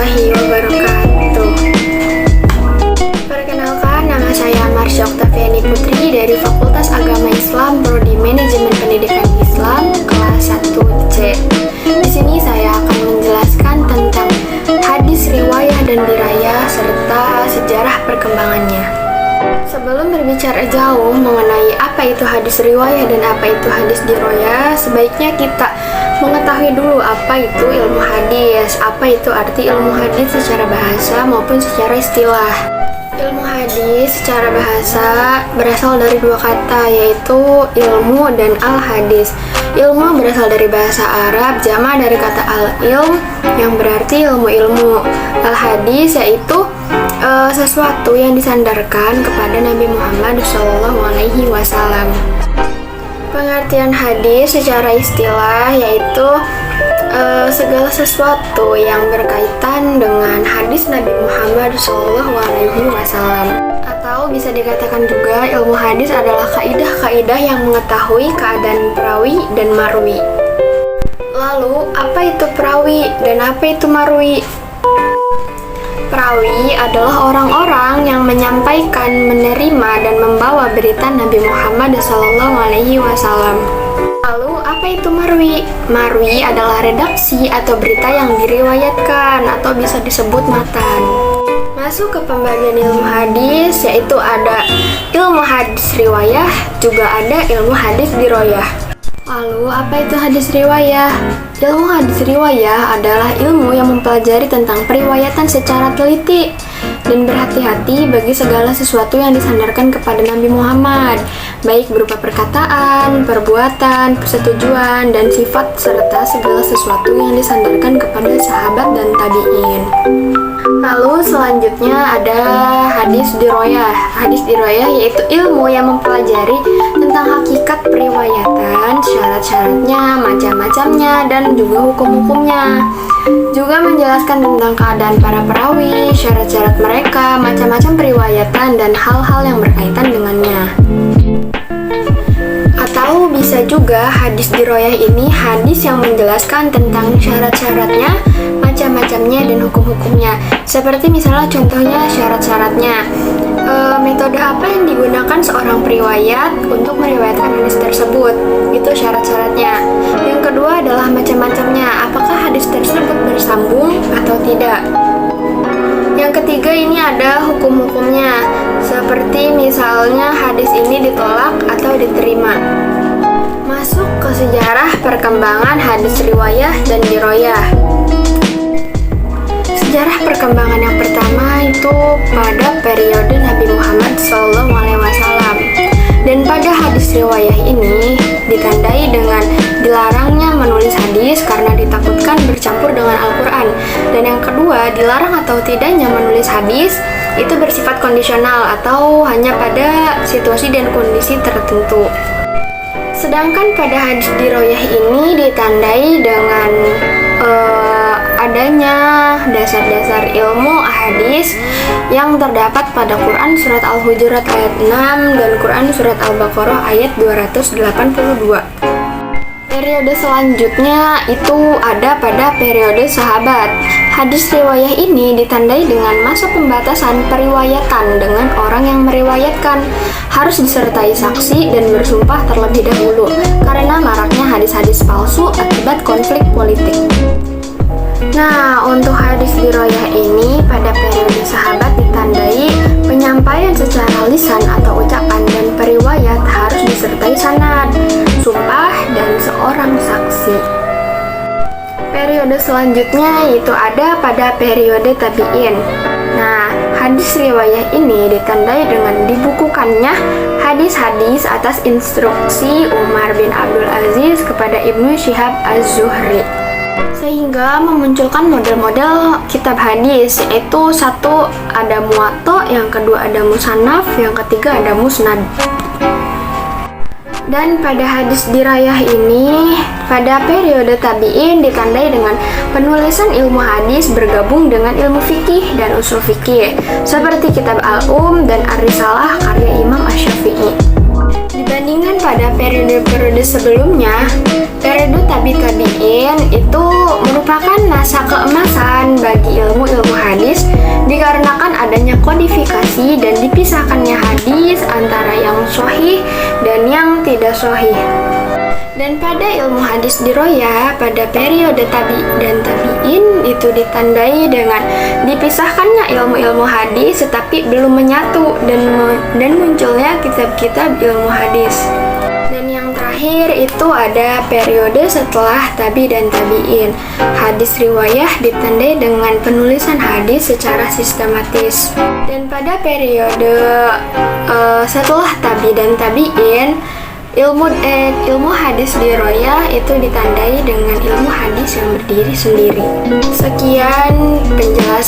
warahmatullahi wabarakatuh. Perkenalkan, nama saya Marsha Oktaviani Putri dari Fakultas Agama Islam Prodi Manajemen Pendidikan Islam kelas 1C. Di sini saya akan menjelaskan tentang hadis riwayah dan dirayah serta sejarah perkembangannya. Sebelum berbicara jauh mengenai apa itu hadis riwayah dan apa itu hadis dirayah, sebaiknya kita mengetahui dulu apa itu ilmu hadis, apa itu arti ilmu hadis secara bahasa maupun secara istilah. Ilmu hadis secara bahasa berasal dari dua kata, yaitu ilmu dan al-hadis. Ilmu berasal dari bahasa Arab, jamak dari kata al-ilm yang berarti ilmu-ilmu. Al-hadis yaitu sesuatu yang disandarkan kepada Nabi Muhammad SAW. Pengertian hadis secara istilah yaitu segala sesuatu yang berkaitan dengan hadis Nabi Muhammad SAW. Atau bisa dikatakan juga ilmu hadis adalah kaidah-kaidah yang mengetahui keadaan perawi dan marwi. Lalu, apa itu perawi dan apa itu marwi? Perawi adalah orang-orang yang menyampaikan, menerima, dan membawa berita Nabi Muhammad SAW. Lalu, apa itu marwi? Marwi adalah redaksi atau berita yang diriwayatkan atau bisa disebut matan. Masuk ke pembagian ilmu hadis, yaitu ada ilmu hadis riwayah, juga ada ilmu hadis dirayah. Lalu, apa itu hadis riwayah? Ilmu hadis riwayah adalah ilmu yang mempelajari tentang periwayatan secara teliti dan berhati-hati bagi segala sesuatu yang disandarkan kepada Nabi Muhammad, baik berupa perkataan, perbuatan, persetujuan, dan sifat, serta segala sesuatu yang disandarkan kepada sahabat dan tabi'in. Lalu selanjutnya ada hadis dirayah. Hadis dirayah yaitu ilmu yang mempelajari tentang hakikat periwayatan, syarat-syaratnya, macam-macamnya, dan juga hukum-hukumnya. Juga menjelaskan tentang keadaan para perawi, syarat-syarat mereka, macam-macam periwayatan, dan hal-hal yang berkaitan dengannya. Atau bisa juga hadis dirayah ini hadis yang menjelaskan tentang syarat-syaratnya, macam-macamnya, dan hukum-hukumnya. Seperti misalnya contohnya syarat-syaratnya, metode apa yang digunakan seorang periwayat untuk meriwayatkan hadis tersebut, itu syarat-syaratnya. Yang kedua adalah macam-macamnya, apakah hadis tersebut bersambung atau tidak. Yang ketiga ini ada hukum-hukumnya, seperti misalnya hadis ini ditolak atau diterima. Masuk ke sejarah perkembangan hadis riwayah dan dirayah. Sejarah perkembangan yang pertama itu pada periode Nabi Muhammad SAW. Dan pada hadis riwayah ini ditandai dengan dilarangnya menulis hadis karena ditakutkan bercampur dengan Al-Quran. Dan yang kedua, dilarang atau tidaknya menulis hadis itu bersifat kondisional atau hanya pada situasi dan kondisi tertentu. Sedangkan pada hadis dirayah ini ditandai dengan adanya dasar-dasar ilmu hadis yang terdapat pada Quran Surat Al-Hujurat ayat 6 dan Quran Surat Al-Baqarah ayat 282. Periode selanjutnya itu ada pada periode sahabat. Hadis riwayah ini ditandai dengan masa pembatasan periwayatan dengan orang yang meriwayatkan harus disertai saksi dan bersumpah terlebih dahulu karena maraknya hadis-hadis palsu akibat konflik politik. Nah, untuk hadis dirayah ini pada periode sahabat ditandai penyampaian secara lisan atau ucapan dan periwayat harus disertai sanad, sumpah, dan seorang saksi. Periode selanjutnya yaitu ada pada periode tabi'in. Nah, hadis riwayah ini ditandai dengan dibukukannya hadis-hadis atas instruksi Umar bin Abdul Aziz kepada Ibnu Syihab Az-Zuhri, sehingga memunculkan model-model kitab hadis, yaitu satu ada muwatta, yang kedua ada musannaf, yang ketiga ada musnad. Dan pada hadis dirayah ini pada periode tabi'in ditandai dengan penulisan ilmu hadis bergabung dengan ilmu fikih dan usul fikih seperti kitab Al-Um dan Ar-Risalah karya Imam Asy-Syafi'i. Dibandingkan pada periode-periode sebelumnya, periode tabi'in itu merupakan masa keemasan bagi ilmu mengkodifikasi dan dipisahkannya hadis antara yang sahih dan yang tidak sahih. Dan pada ilmu hadis diroyah, pada periode tabi dan tabi'in itu ditandai dengan dipisahkannya ilmu-ilmu hadis tetapi belum menyatu dan munculnya kitab-kitab ilmu hadis. Dan yang terakhir itu ada periode setelah tabi dan tabi'in. Hadis riwayah ditandai dengan penulisan hadis secara sistematis. Dan pada periode setelah tabi dan tabi'in, ilmu hadis diroyah itu ditandai dengan ilmu hadis yang berdiri sendiri. Sekian penjelasan